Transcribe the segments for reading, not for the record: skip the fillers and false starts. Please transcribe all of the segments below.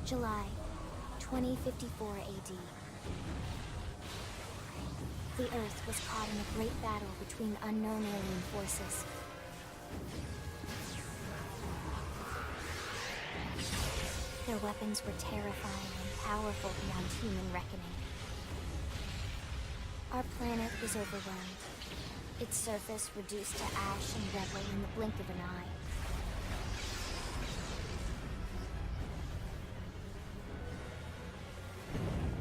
July 2054 AD. The Earth was caught in a great battle between unknown alien forces. Their weapons were terrifying and powerful beyond human reckoning. Our planet was overwhelmed, its surface reduced to ash and rubble in the blink of an eye.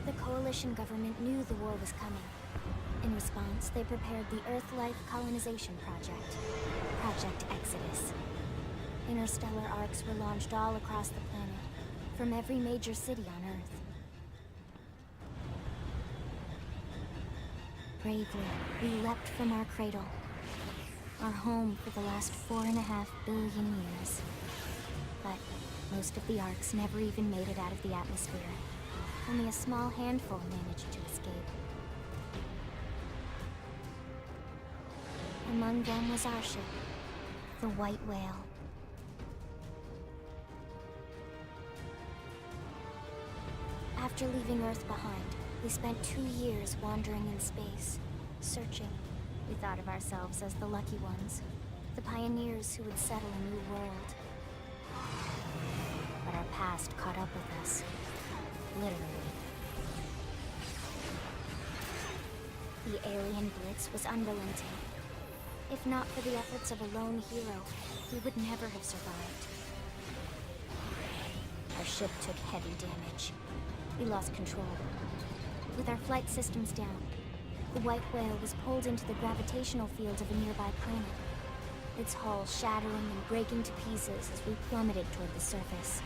The Coalition government knew the war was coming. In response, they prepared the Earth-Life Colonization Project, Project Exodus. Interstellar arcs were launched all across the planet, from every major city on Earth. Bravely, we leapt from our cradle, our home for the last 4.5 billion years. But most of the arcs never even made it out of the atmosphere. Only a small handful managed to escape. Among them was our ship, the White Whale. After leaving Earth behind, we spent 2 years wandering in space, searching. We thought of ourselves as the lucky ones, the pioneers who would settle a new world. But our past caught up with us, literally. The alien blitz was unrelenting. If not for the efforts of a lone hero, we would never have survived. Our ship took heavy damage. We lost control. With our flight systems down, the White Whale was pulled into the gravitational field of a nearby planet, its hull shattering and breaking to pieces as we plummeted toward the surface.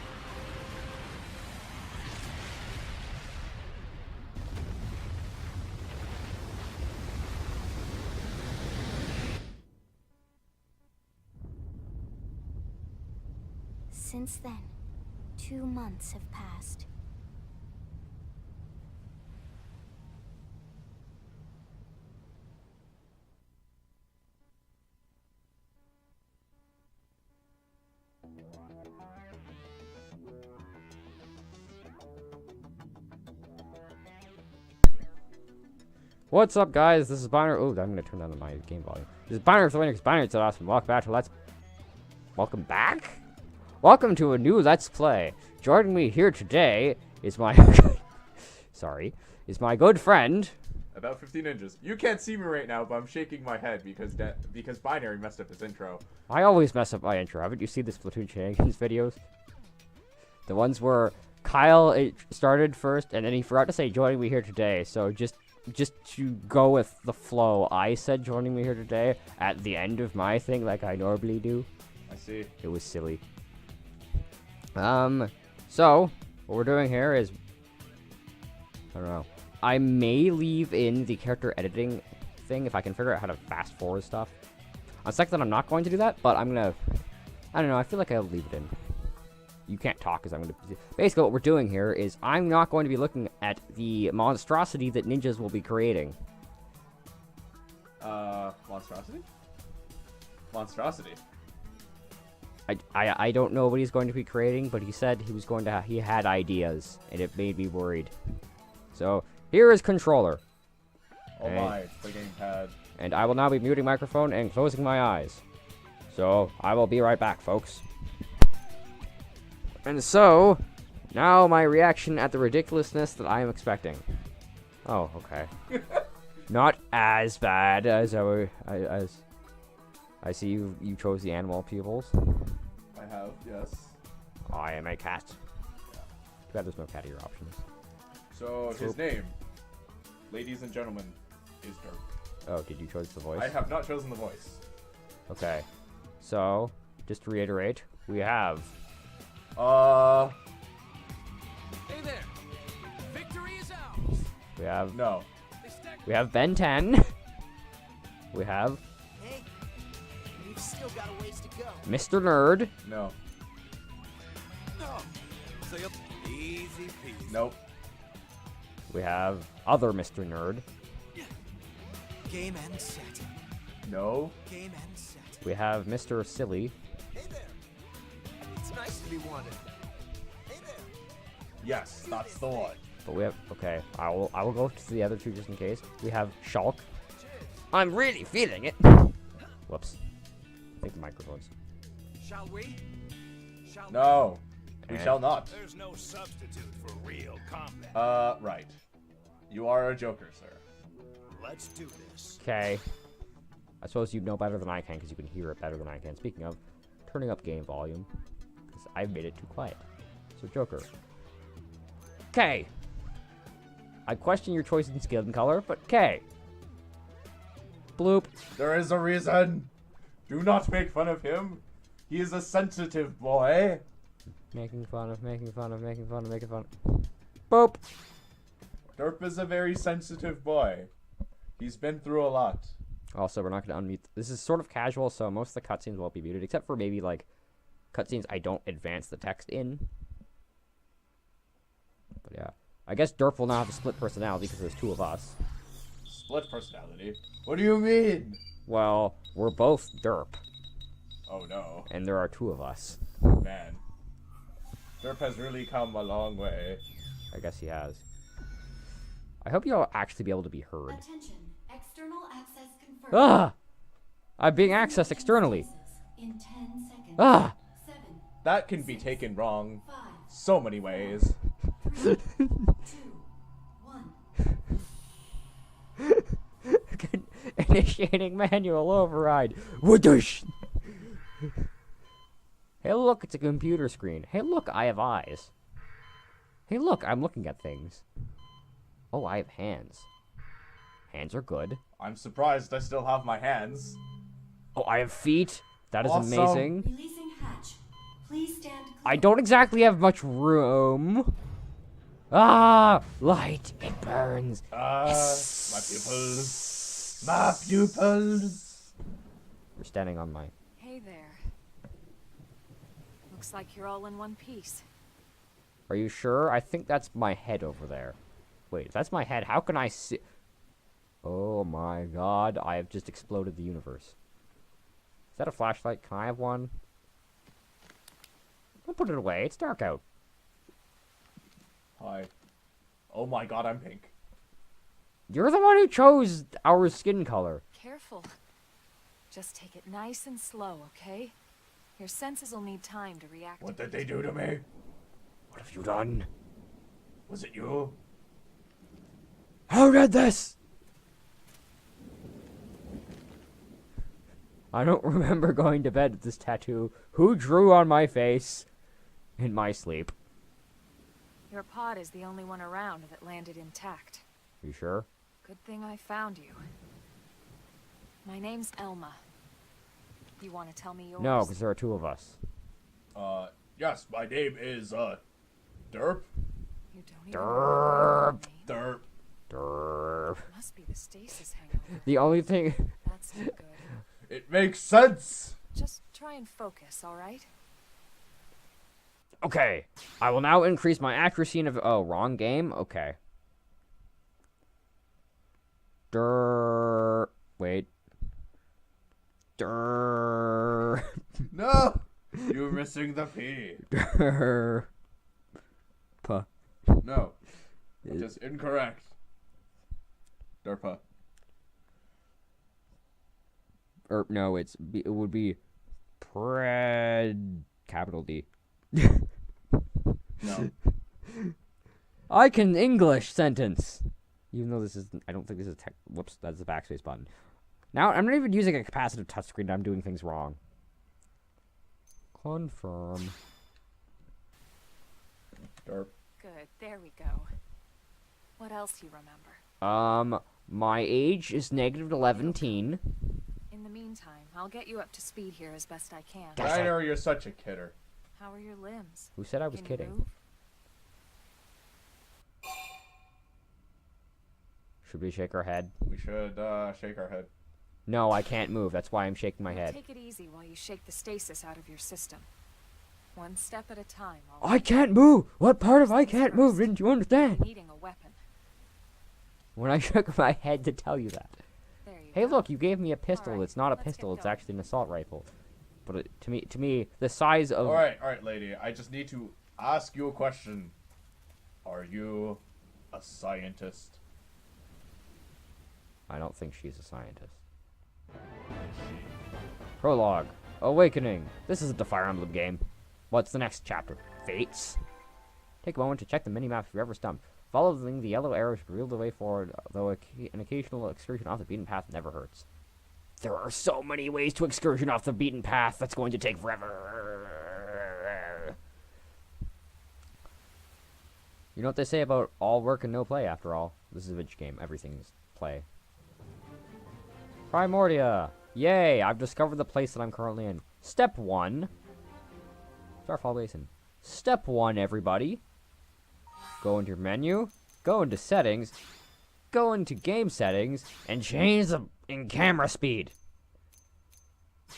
Since then, 2 months have passed. What's up, guys? This is Binary. Oh, I'm gonna turn down my game volume. This is Binary with Linux. Binary, it's awesome. Welcome back. Welcome to a new Let's Play. Joining me here today is my is my good friend. About 15 inches. You can't see me right now, but I'm shaking my head because Binary messed up his intro. I always mess up my intro. Haven't you seen the Splatoon Shenanigans videos? The ones where Kyle started first, and then he forgot to say joining me here today. So just to go with the flow, I said joining me here today at the end of my thing like I normally do. I see. It was silly. So what we're doing here is, I don't know. I may leave in the character editing thing if I can figure out how to fast forward stuff. On second, I'm not going to do that, but I'm gonna, I don't know, I feel like I'll leave it in. You can't talk because I'm going to... Basically, what we're doing here is I'm not going to be looking at the monstrosity that ninjas will be creating. Monstrosity? Monstrosity. I don't know what he's going to be creating, but he said he was going to... He had ideas, and it made me worried. So, here is controller. Oh my, the gamepad. And I will now be muting microphone and closing my eyes. So, I will be right back, folks. And so, now my reaction at the ridiculousness that I am expecting. Oh, okay. Not as bad as I see you chose the animal pupils. I have, yes. I am a cat. Yeah. Too bad there's no cattier options. So, his name, ladies and gentlemen, is Derp. Oh, did you choose the voice? I have not chosen the voice. Okay. So, just to reiterate, we have... Hey there. Victory is ours. We have... No. We have Ben 10. We have... Hey, we've still got a ways to go. Mr. Nerd. No. Oh, so easy peasy. Nope. We have other Mr. Nerd. Game and set. No. Game and set. We have Mr. Silly. Hey there. It's nice to be wanted. Hey there. Yes, that's the one. But we have, okay, I will go to the other two just in case. We have Shulk. I'm really feeling it. Whoops. I think the microphone's. Shall we? Shall No, we And- shall not. There's no substitute for real combat. Right. You are a joker, sir. Let's do this. Okay. I suppose you know better than I can because you can hear it better than I can. Speaking of, turning up game volume. Because I've made it too quiet. So, Joker. Okay. I question your choice in skin color, but okay. Bloop. There is a reason. Do not make fun of him. He is a sensitive boy. Making fun of, making fun of, making fun of, making fun of. Boop. Derp is a very sensitive boy. He's been through a lot. Also, we're not going to unmute. This is sort of casual, so most of the cutscenes won't be muted, except for maybe, like, cutscenes I don't advance the text in. But yeah. I guess Derp will now have a split personality because there's two of us. Split personality? What do you mean? Well, we're both Derp, Oh no. and there are two of us. Man. Derp has really come a long way. I guess he has. I hope you'll actually be able to be heard. Attention. External access confirmed. Ah! I'm being accessed externally. In 10 seconds. Ah! 7, That can be taken wrong 5, so many ways. 3, 2, 1. Initiating manual override. Whoosh! Hey, look, it's a computer screen. Hey, look, I have eyes. Hey, look, I'm looking at things. Oh, I have hands. Hands are good. I'm surprised I still have my hands. Oh, I have feet. That is Awesome. amazing. Releasing hatch. Please stand clear. I don't exactly have much room. Ah! Light. It burns. My pupils. My pupils. You're standing on my... Hey there. Looks like you're all in one piece. Are you sure? I think that's my head over there. Wait, if that's my head, how can I see... Oh my god, I have just exploded the universe. Is that a flashlight? Can I have one? Don't put it away, it's dark out. Hi. Oh my god, I'm pink. You're the one who chose our skin color. Careful. Just take it nice and slow, okay? Your senses will need time to react. What did they do to me? What have you done? Was it you? Who did this? I don't remember going to bed with this tattoo. Who drew on my face in my sleep? Your pod is the only one around that landed intact. You sure? Good thing I found you. My name's Elma. You want to tell me yours? No, because there are two of us. Yes, my name is, Derp. You don't even Derp. Derp. Derp. Must be the stasis hangover. The only thing... That's not good. It makes sense. Just try and focus, alright? Okay. I will now increase my accuracy in... Oh, wrong game? Okay. Derp. Wait. Derp. No! You're missing the P. Derp. No. Just incorrect. Derpa. Or no, it would be capital D. No. I can English sentence. Even though this is, I don't think this is whoops, that's the backspace button. Now, I'm not even using a capacitive touchscreen, I'm doing things wrong. Confirm. Derp. Good, there we go. What else you remember? My age is -11. In the meantime, I'll get you up to speed here as best I can. I know you're such a kidder. How are your limbs? Who said I was Can you kidding? move? Should we shake our head? We should, shake our head. No, I can't move, that's why I'm shaking my head. Take it easy while you shake the stasis out of your system. One step at a time. all I right? can't move! What part of I can't move didn't you understand? Needing a weapon. When I shook my head to tell you that. There you Hey, go. look, you gave me a pistol. Alright, It's not a let's get pistol. It's going. actually an assault rifle. But to me, the size of... Alright, lady. I just need to ask you a question. Are you a scientist? I don't think she's a scientist. Prologue. Awakening. This isn't a Fire Emblem game. What's the next chapter? Fates? Take a moment to check the minimap if you're ever stumped. Following the yellow arrows reveal the way forward, though an occasional excursion off the beaten path never hurts. There are so many ways to excursion off the beaten path that's going to take forever. You know what they say about all work and no play, after all. This is a video game. Everything's play. Primordia! Yay! I've discovered the place that I'm currently in. Step 1. Starfall Basin. Step 1, everybody. Go into your menu. Go into settings. Go into game settings. And change the in-camera speed.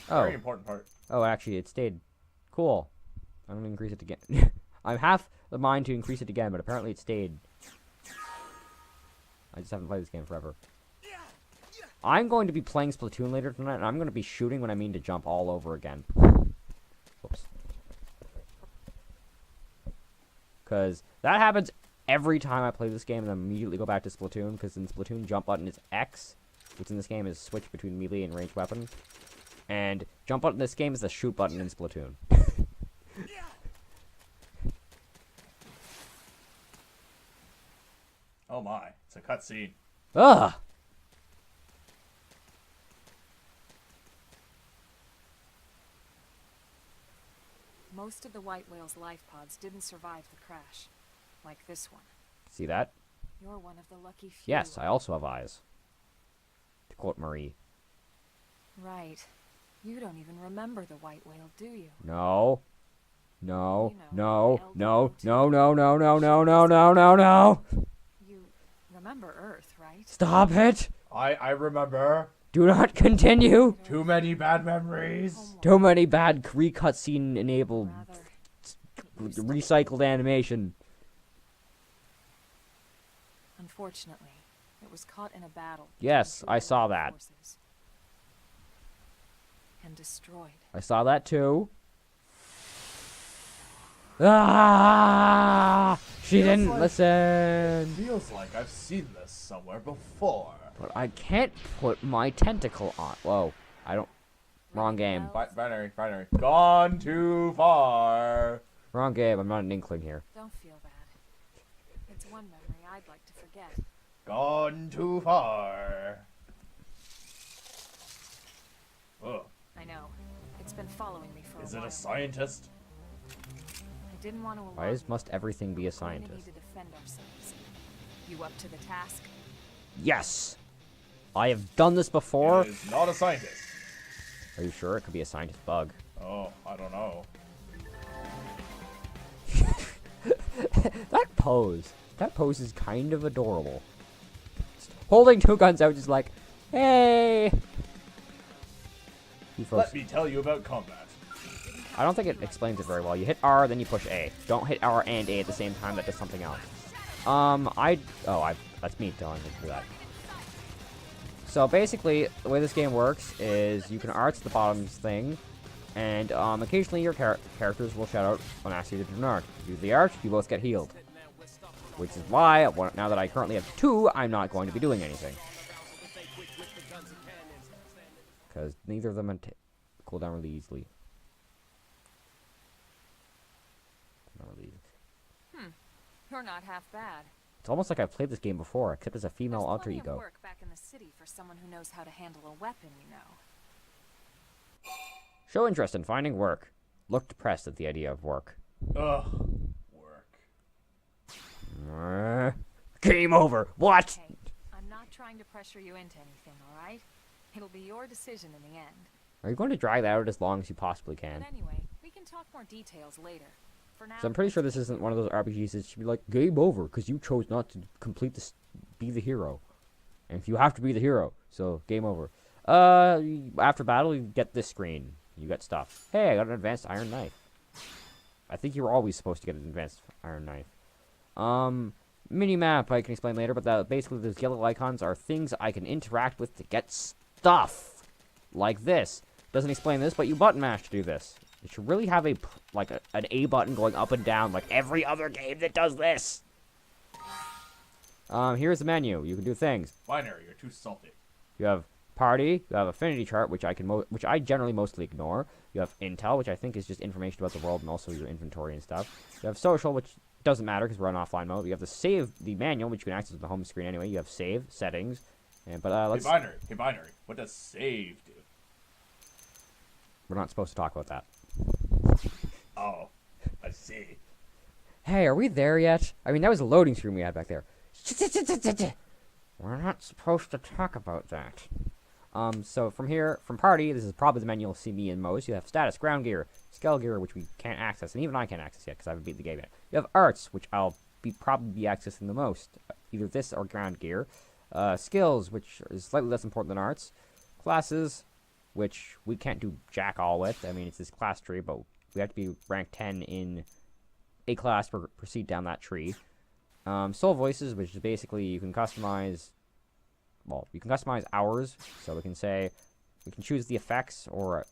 Oh. Very important part. Oh, actually, it stayed. Cool. I'm going to increase it again. I'm half the mind to increase it again, but apparently it stayed. I just haven't played this game forever. I'm going to be playing Splatoon later tonight, and I'm going to be shooting when I mean to jump all over again. Whoops. Because that happens every time I play this game, and then immediately go back to Splatoon, because in Splatoon, jump button is X, which in this game is switch between melee and ranged weapon. And jump button in this game is the shoot button in Splatoon. Oh my, it's a cutscene. Ugh! Most of the white whale's life pods didn't survive the crash, like this one. See that? You're one of the lucky few. Yes, I also have eyes. To quote Marie. Right. You don't even remember the white whale, do you? No. No. You know, No. the No. elbow No. No. No. No. No. No. No. No. You remember Earth, right? Stop it! I remember. Do not continue. Too many bad memories. Too many bad cutscene enabled Rather, it used to be. recycled animation. Unfortunately, it was caught in a battle. Yes, between I two saw allied that. forces and destroyed. I saw that too. Ah! She Feels didn't like- listen. Feels like I've seen this somewhere before. But I can't put my tentacle on. Whoa. I don't. Wrong game. Binary. Gone too far. Wrong game. I'm not an inkling here. Don't feel bad. It's one memory I'd like to forget. Gone too far. Ugh. I know. It's been following me for Is a it while. a scientist? I didn't want to Why must everything be a scientist? need to defend ourselves. You up to the task? Yes! I have done this before. It is not a scientist. Are you sure? It could be a scientist bug. Oh, I don't know. That pose. That pose is kind of adorable. Just holding two guns out, just like, hey! You folks, Let me tell you about combat. I don't think it explains it very well. You hit R, then you push A. Don't hit R and A at the same time. That does something else. That's me telling you to do that. So basically, the way this game works is you can arch the bottom thing, and occasionally your characters will shout out when asked you to do an arch. Use the arch, you both get healed. Which is why, now that I currently have two, I'm not going to be doing anything. Because neither of them cool down really easily. Not really easy. You're not half bad. It's almost like I've played this game before, except as a female There's alter plenty of ego. work back in the city for someone who knows how to handle a weapon, you know. Show interest in finding work. Look depressed at the idea of work. Ugh. Work. Game over. What? Hey, I'm not trying to pressure you into anything, all right? It'll be your decision in the end. Are you going to drag that out as long as you possibly can? But anyway, we can talk more details later. For now, So I'm pretty sure this isn't one of those RPGs that should be like, game over, because you chose not to complete this, be the hero. And if you have to be the hero, so game over. After battle, you get this screen. You get stuff. Hey, I got an advanced iron knife. I think you were always supposed to get an advanced iron knife. Mini-map I can explain later, but basically those yellow icons are things I can interact with to get stuff. Like this. Doesn't explain this, but you button mash to do this. It should really have an A button going up and down like every other game that does this. Here's the menu. You can do things. Binary, you're too salty. You have party. You have affinity chart, which I generally mostly ignore. You have intel, which I think is just information about the world and also your inventory and stuff. You have social, which doesn't matter because we're on offline mode. You have the manual, which you can access with the home screen anyway. You have save, settings, but let's. Hey, binary. What does save do? We're not supposed to talk about that. Oh, I see. Hey, are we there yet? I mean, that was a loading screen we had back there. We're not supposed to talk about that. So from here, from party, this is probably the menu you'll see me in most. You have status, ground gear, scale gear, which we can't access, and even I can't access yet because I haven't beat the game yet. You have arts, which I'll probably be accessing the most, either this or ground gear. Skills, which is slightly less important than arts. Classes, which we can't do jack all with. I mean, it's this class tree, but we have to be rank 10 in a class to proceed down that tree. Soul voices, which is basically you can customize. Well, you can customize ours, so we can say we can choose the effects, or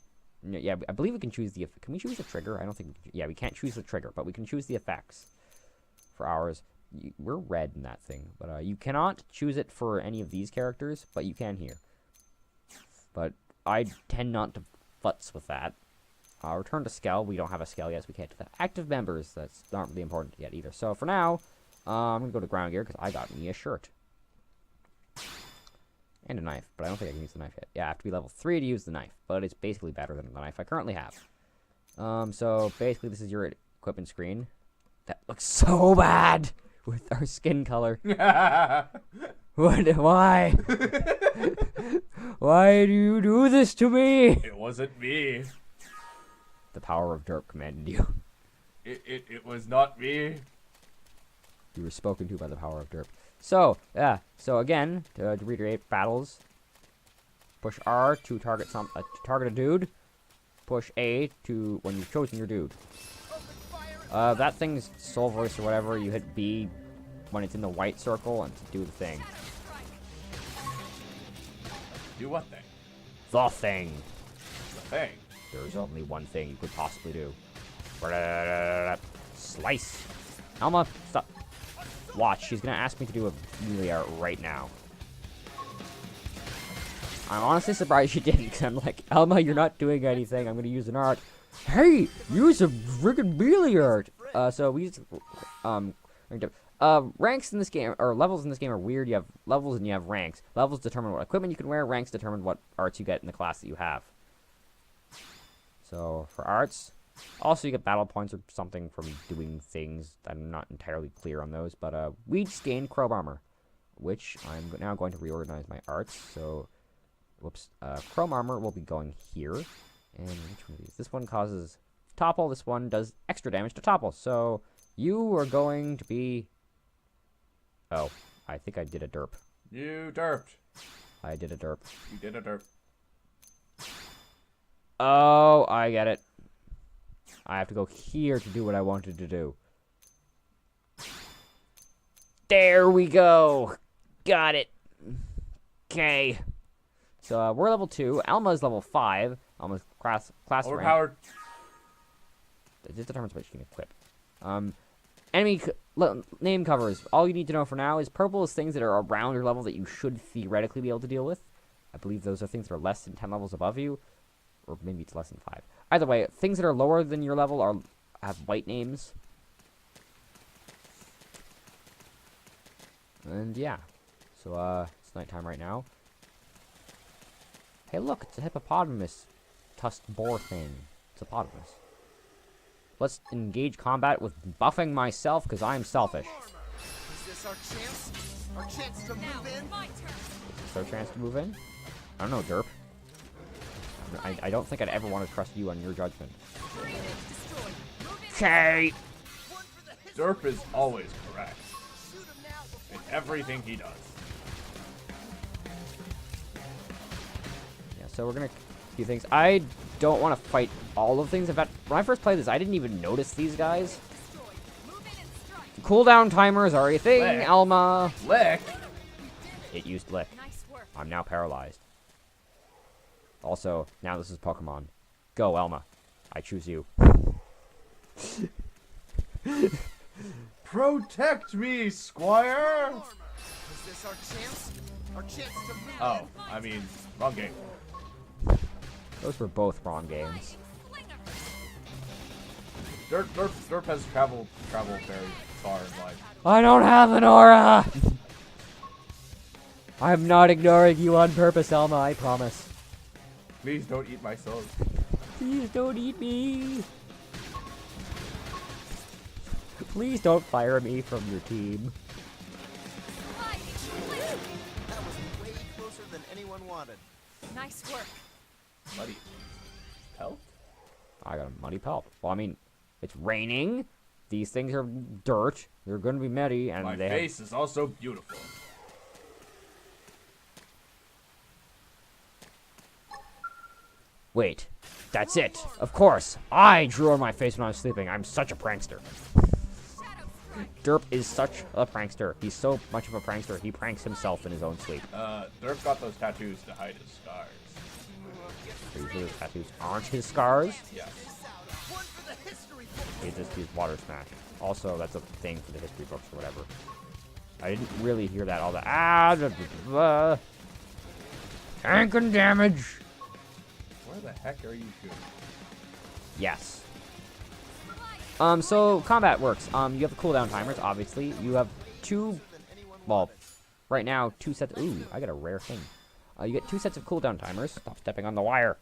yeah, I believe we can choose the. Can we choose the trigger? I don't think. Yeah, we can't choose the trigger, but we can choose the effects for ours. We're red in that thing, but you cannot choose it for any of these characters, but you can here. But I tend not to futz with that. Return to Skell. We don't have a Skell yet, so we can't do that. Active members. That's not really important yet either. So for now, I'm going to go to ground gear because I got me a shirt. And a knife, but I don't think I can use the knife yet. Yeah, I have to be level 3 to use the knife, but it's basically better than the knife I currently have. So basically this is your equipment screen. That looks so bad with our skin color. Why? Why do you do this to me? It wasn't me. The power of Derp commanded you. It was not me. You were spoken to by the power of Derp. So, yeah. So again, to reiterate, battles. Push R to target target a dude. Push A to when you've chosen your dude. That thing's soul voice or whatever. You hit B when it's in the white circle and to do the thing. Do what thing? The thing. The thing. There's only one thing you could possibly do. Slice. Alma, stop. Watch, she's gonna ask me to do a melee art right now. I'm honestly surprised she didn't, because I'm like, Alma, you're not doing anything. I'm gonna use an art. Hey, use a friggin' melee art. So we use ranks in this game, or levels in this game are weird. You have levels and you have ranks. Levels determine what equipment you can wear. Ranks determine what arts you get in the class that you have. So for arts, also you get battle points or something from doing things. I'm not entirely clear on those, but we just gained Chrome Armor, which I'm now going to reorganize my arts. So, whoops, Chrome Armor will be going here. And which one of these? This one causes topple. This one does extra damage to topple. So you are going to be. Oh, I think I did a derp. You derped. I did a derp. You did a derp. Oh, I get it. I have to go here to do what I wanted to do. There we go. Got it. Okay. So we're level 2. Alma's level 5. Alma's class Overpowered. Rank. This determines what you can equip. Enemy name covers. All you need to know for now is purple is things that are around your level that you should theoretically be able to deal with. I believe those are things that are less than 10 levels above you. Or maybe it's less than 5. Either way, things that are lower than your level have white names. And yeah. So, it's nighttime right now. Hey, look, it's a hippopotamus tusked boar thing. It's a hippopotamus. Let's engage combat with buffing myself, because I'm selfish. Is this our chance? Our chance to move in? Is this our chance to move in? I don't know, Derp. I don't think I'd ever want to trust you on your judgment. Okay. Derp is always correct. In everything he does. Yeah, so we're gonna do things. I don't want to fight all of things. In fact, when I first played this, I didn't even notice these guys. Cooldown timers are a thing, Lick. Alma. Lick. It used lick. Nice work. I'm now paralyzed. Also, now this is Pokemon. Go, Elma. I choose you. Protect me, Squire! this our chance? Our chance to move. Oh, I mean, wrong game. Those were both wrong games. Derp has traveled very far in life. I don't have an aura! I'm not ignoring you on purpose, Elma, I promise. Please don't eat my soul. Please don't eat me! Please don't fire me from your team. That was way closer than anyone wanted. Nice work. Buddy. Help? I got a muddy pelt. Well, I mean, it's raining. These things are dirt. They're gonna be muddy, and My they face is also beautiful. Wait, that's it. Of course, I drew on my face when I was sleeping. I'm such a prankster. Derp is such a prankster. He's so much of a prankster, he pranks himself in his own sleep. Derp got those tattoos to hide his scars. Are you sure those tattoos aren't his scars? Yeah. He just used water smash. Also, that's a thing for the history books or whatever. I didn't really hear that all the tank and damage. Where the heck are you shooting? Yes. So combat works. You have the cooldown timers, obviously. You have right now, 2 sets. Ooh, I got a rare thing. You get 2 sets of cooldown timers. Stop stepping on the wire.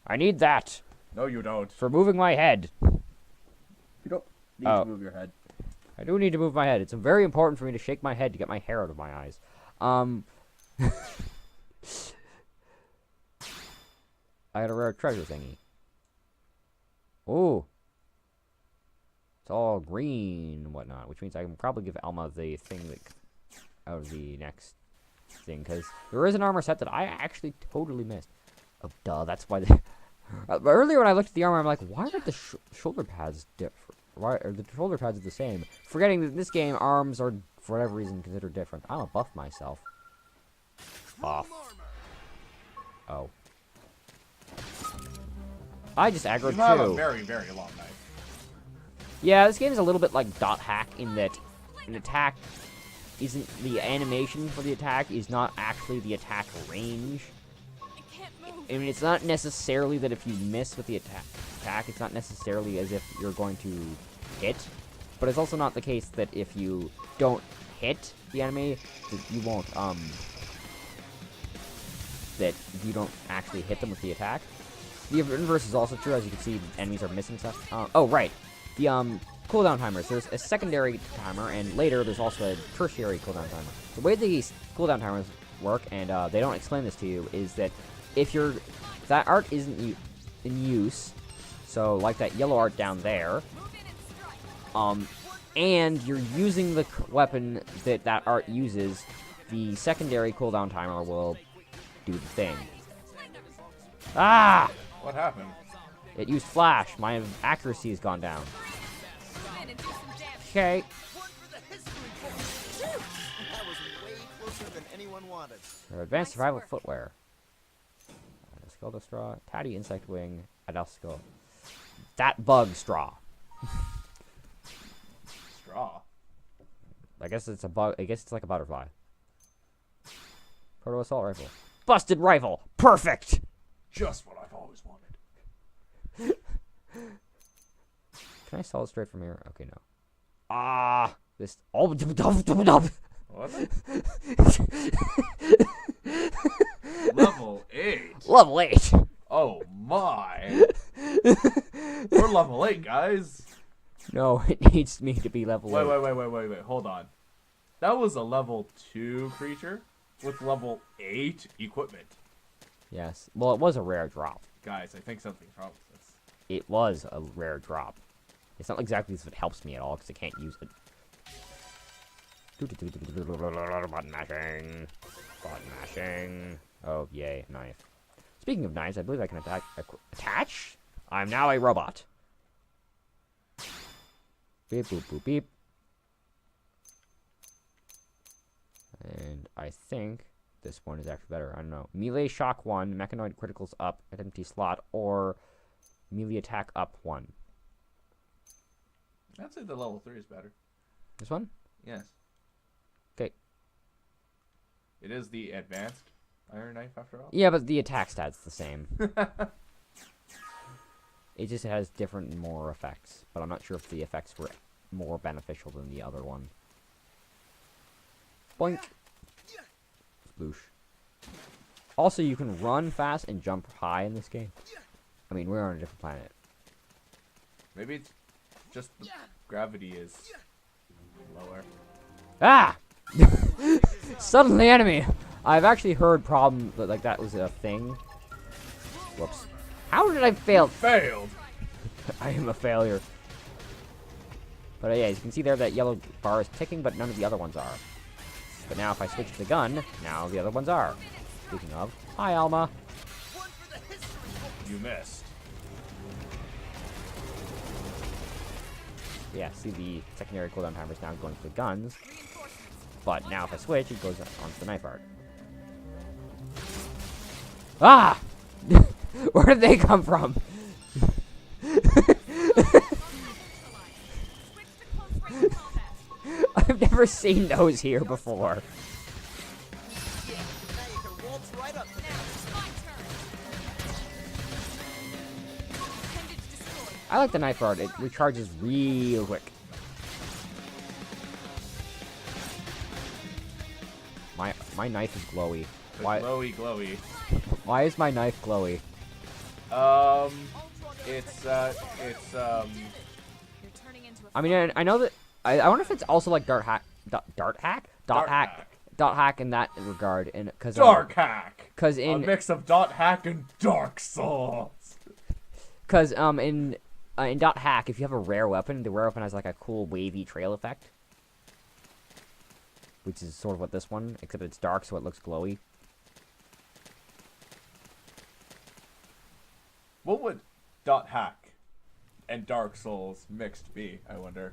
I need that No, you don't. for moving my head. You don't need Oh. to move your head. I do need to move my head. It's very important for me to shake my head to get my hair out of my eyes. I got a rare treasure thingy. Ooh. It's all green and whatnot, which means I can probably give Elma the thing that out of the next thing, because there is an armor set that I actually totally missed. Oh, duh, that's why earlier when I looked at the armor, I'm like, why are the shoulder pads different? Why are the shoulder pads the same? Forgetting that in this game, arms are, for whatever reason, considered different. I'm a buff myself. Buff. Oh. I just aggroed You have a too. very, very long knife. Yeah, this game is a little bit like Dot Hack in that an attack isn't the animation for the attack is not actually the attack range. I mean, it's not necessarily that if you miss with the attack, it's not necessarily as if you're going to hit, but it's also not the case that if you don't hit the enemy, that you won't, that you don't actually hit them with the attack. The inverse is also true, as you can see, enemies are missing stuff. Oh, right. The, cooldown timers. There's a secondary timer, and later there's also a tertiary cooldown timer. The way these cooldown timers work, and they don't explain this to you, is that if that art isn't in use, so like that yellow art down there, and you're using the weapon that art uses, the secondary cooldown timer will do the thing. Ah! What happened? It used flash. My accuracy has gone down. Okay. That was way closer than anyone wanted. Advanced survival footwear. Skull straw. Tatty insect wing. Adelskull. That bug straw. Straw. I guess it's a bug. I guess it's like a butterfly. Proto assault rifle. Busted rifle. Perfect. Just what I've always wanted. Can I sell it straight from here? Okay, no. Ah, this. Oh, What? Level 8. level 8. Oh my. We're level 8, guys. No, it needs me to be level 8. Wait. Hold on. That was a level 2 creature with level 8 equipment. Yes. Well, it was a rare drop. Guys, I think something's wrong with this. It was a rare drop. It's not exactly as if it helps me at all, because I can't use it. Button mashing. Button mashing. Oh, yay, knife. Speaking of knives, I believe I can attach? I'm now a robot. Beep, boop, boop, beep. And I think this one is actually better. I don't know. Melee shock 1, mechanoid criticals up at empty slot, or melee attack up 1. I'd say the level 3 is better. This one? Yes. Okay. It is the advanced Iron Knife after all. Yeah, but the attack stat's the same. It just has different more effects, but I'm not sure if the effects were more beneficial than the other one. Boink. Sploosh. Also, you can run fast and jump high in this game. I mean, we're on a different planet. Maybe it's just the gravity is lower. Ah! Suddenly enemy! I've actually heard problem that like that was a thing. Whoops. How did I fail? Failed! I am a failure. But yeah, as you can see there, that yellow bar is ticking, but none of the other ones are. But now if I switch to the gun, now the other ones are. Speaking of, hi Alma. You missed. Yeah, see the secondary cooldown timer is now going to the guns. But now if I switch, it goes onto the knife art. Ah! Where did they come from? I've never seen those here before. I like the knife art. It recharges real quick. My knife is glowy. The Why? glowy. Why is my knife glowy? It's I mean, I know that. I wonder if it's also like dart hack in that regard, and because Dark Hack. because A in mix of Dot Hack and Dark Souls. because in dot hack, if you have a rare weapon, the rare weapon has like a cool wavy trail effect, which is sort of what this one, except it's dark, so it looks glowy. What would Dot Hack and Dark Souls mixed be, I wonder?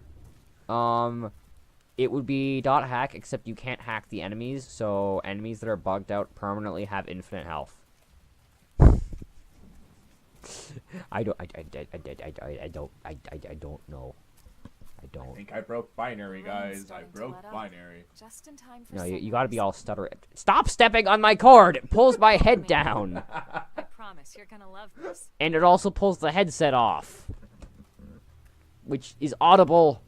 It would be dot hack, except you can't hack the enemies, so enemies that are bugged out permanently have infinite health. I don't know. I I don't. think I broke binary, guys. I Starting to broke let up. binary. Just in time for No, you sunrise. gotta be all stutter. Stop stepping on my cord! It pulls my head down! I promise you're gonna love this. And it also pulls the headset off. Which is audible.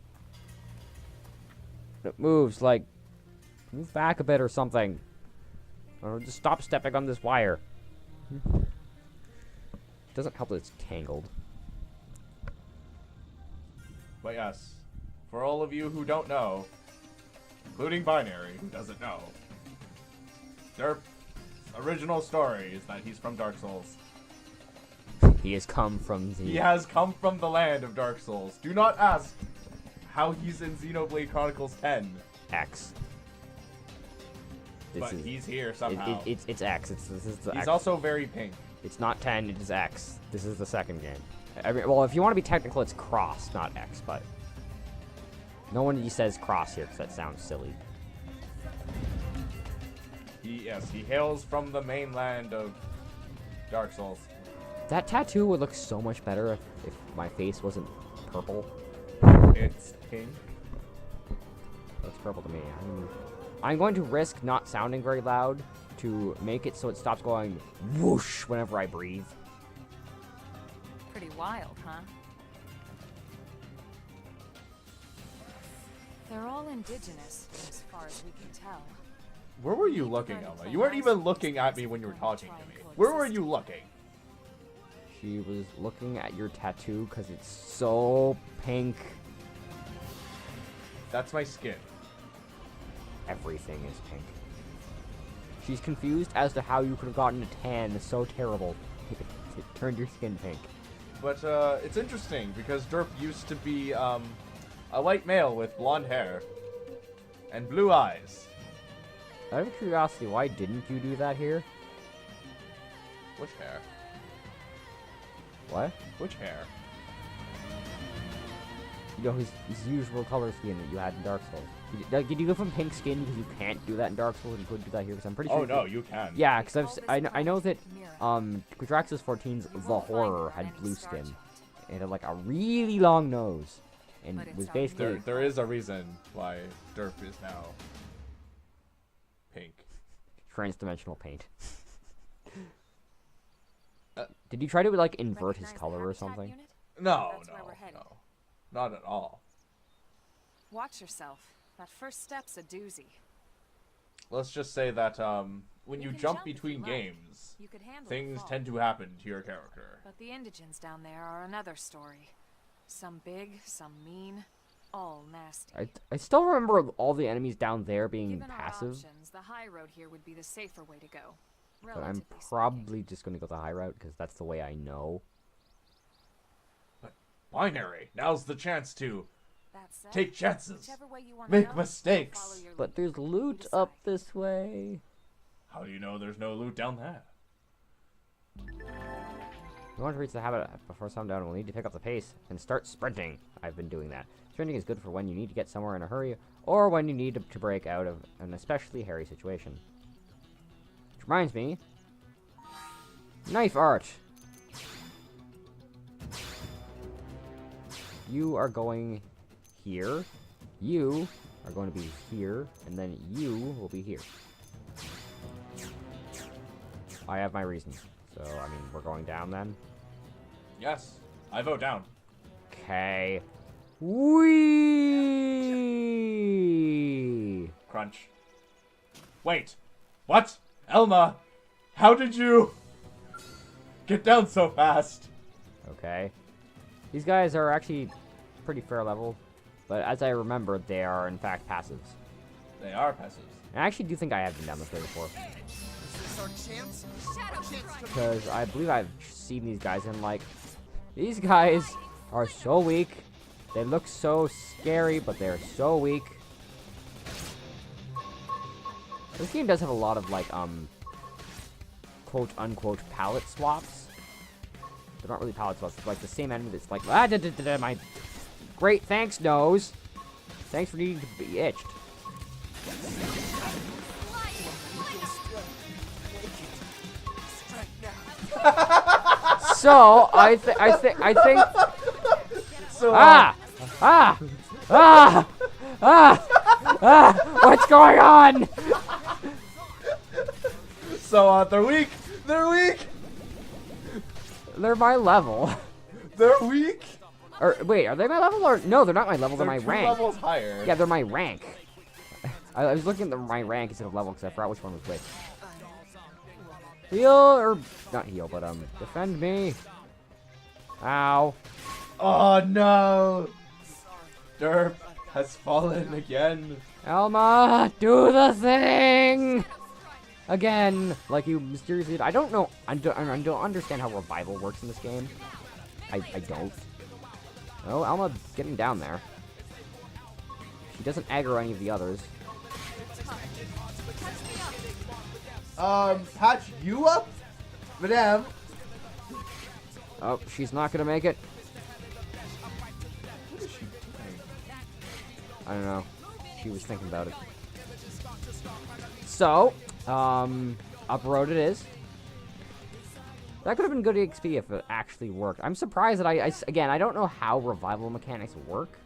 It moves, like, move back a bit or something. Or just stop stepping on this wire. Doesn't help that it's tangled. But yes, for all of you who don't know, including Binary, who doesn't know, Derp's original story is that he's from Dark Souls. He has come from the... He has come from the land of Dark Souls. Do not ask how he's in Xenoblade Chronicles 10, X. but he's here somehow. It's X. This is the He's X. also very pink. It's not 10, it is X. This is the second game. I mean, well, if you want to be technical, it's cross, not X, but... No one says cross here, because that sounds silly. He hails from the mainland of Dark Souls. That tattoo would look so much better if my face wasn't purple. It's pink. Looks purple to me. I'm going to risk not sounding very loud to make it so it stops going whoosh whenever I breathe. Pretty wild, huh? They're all indigenous, as far as we can tell. Where were you looking, Elma? You weren't even looking at me when you were talking to me. Where were you looking? She was looking at your tattoo because it's so pink. That's my skin. Everything is pink. She's confused as to how you could have gotten a tan. It's so terrible. It turned your skin pink. But it's interesting because Derp used to be a white male with blonde hair and blue eyes. Out of curiosity, why didn't you do that here? Which hair? What? Which hair? You know, his usual color scheme that you had in Dark Souls. Did you go from pink skin because you can't do that in Dark Souls and you couldn't do that here? Because I'm pretty sure. Oh no, you can. Yeah, because I know that Quadraxis 14's The Horror had blue skin. It had like a really long nose, and was basically There is a reason why Derp is now pink. trans-dimensional paint. Did you try to like invert his Recognize the color or habitat something? unit? No, That's where we're headed. no. Not at all. Watch yourself. That first step's a doozy. Let's just say that when You you can jump jump if between you like. games, You could handle a things fall. tend to happen to your character. But the indigents down there are another story. Some big, some mean, all nasty. I still remember all the enemies down there being Given our passive, options, the high road here would be the safer way to go. but I'm relatively speaking. probably just gonna go the high route because that's the way I know. Binary, now's the chance to That said, take chances, whichever way you wanna make go, mistakes. follow your But lead. there's You loot decide. up this way. How do you know there's no loot down there? If you want to reach the habitat before sundown, we'll need to pick up the pace and start sprinting. I've been doing that. Sprinting is good for when you need to get somewhere in a hurry, or when you need to break out of an especially hairy situation. Which reminds me, knife art. You are going here. You are going to be here, and then you will be here. I have my reasons. So, I mean, we're going down then. Yes, I vote down. Okay. Wee. Crunch. Wait, what? Elma, how did you get down so fast? Okay. These guys are actually pretty fair level, but as I remember, they are in fact passives. They are passives. I actually do think I have been down this way before, Is this our chance? Our chance to because I believe I've seen these guys and like, these guys are so weak. They look so scary, but they're so weak. This game does have a lot of like quote unquote palette swaps. They're not really palette swaps. It's like the same enemy that's like my great thanks nose. Thanks for needing to be itched. So I think So, what's going on? so they're weak. They're weak. They're my level. They're weak. Or wait, are they my level or no? They're not my level. They're my two rank. levels higher. Yeah, they're my rank. I was looking at my rank instead of level because I forgot which one was which. Heal or not heal, but defend me. Ow. Oh no. Derp has fallen again. Elma, do the thing again, like you mysteriously. I don't know. I don't understand how revival works in this game. I don't. Oh, Elma getting down there. She doesn't aggro any of the others. Patch you up, madame. Oh, she's not gonna make it. What is she doing? I don't know. She was thinking about it. So, up road it is. That could have been good XP if it actually worked. I'm surprised that again, I don't know how revival mechanics work.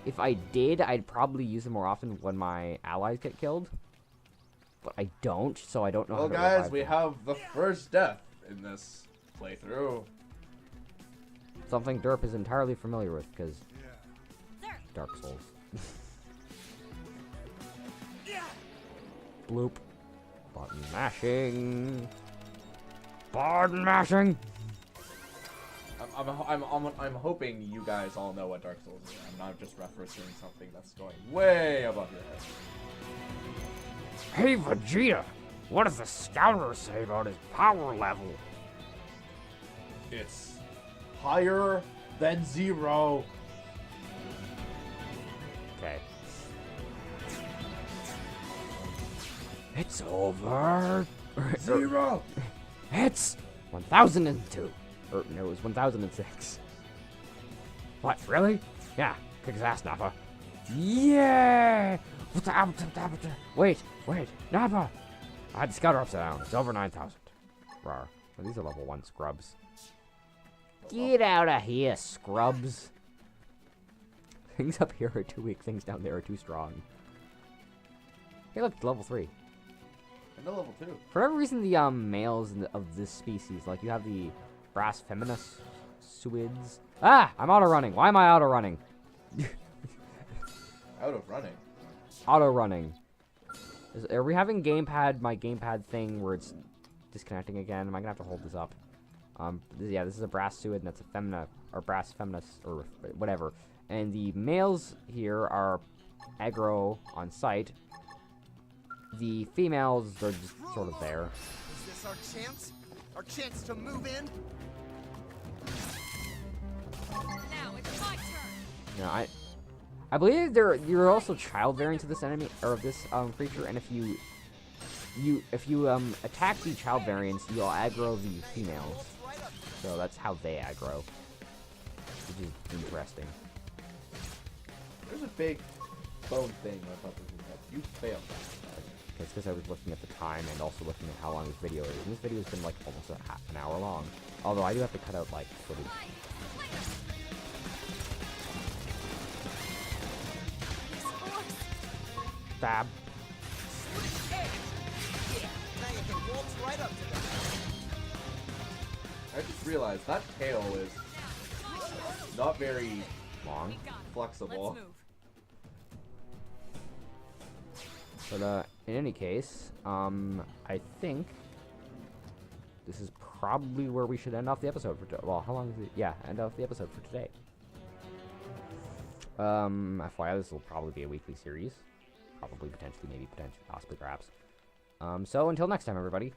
If I did, I'd probably use them more often when my allies get killed. But I don't, so I don't know Well, how to guys, revive we them. have the first death in this playthrough. Something Derp is entirely familiar with, because Dark Souls. Bloop. Button mashing. Button mashing. I'm hoping you guys all know what Dark Souls is. I'm not just referencing something that's going way above your head. Hey Vegeta, what does the scouter say about his power level? It's higher than 0. Okay. It's over. 0. It's 1002. Or no, it was 1006. What, really? Yeah, kick his ass, Nappa. Yeah! Wait, Nappa! I had the scouter upside down. It's over 9,000. Rawr. Well, these are level 1 scrubs. Get out of here, scrubs. Things up here are too weak, things down there are too strong. Hey, look, it's level 3. And a level 2. For whatever reason, the males of this species, like you have the brass feminus suids. Ah, I'm auto running. Why am I auto running? Out of running. Auto running. Are we having my gamepad thing where it's disconnecting again? Am I gonna have to hold this up? Yeah, this is a brass suid, and that's a femina, or brass feminus, or whatever. And the males here are aggro on sight. The females are just sort of there. Is this our chance? Our chance to move in? Now it's my turn. You know, I believe you're also child variants of this enemy or of this creature, and if you attack the child variants, you'll aggro the females. So that's how they aggro, which is interesting. There's a big bone thing on top of your head. You failed that. It's because I was looking at the time and also looking at how long this video is. And this video has been like almost an hour long. Although I do have to cut out like footage. Stab. Now you can waltz right up to them. I just realized that tail is not very Long. flexible. Let's move. But in any case, I think this is probably where we should end off the episode for well, how long is it? Yeah, end off the episode for today. FYI, this will probably be a weekly series. Probably, potentially, maybe, possibly, perhaps. So until next time, everybody.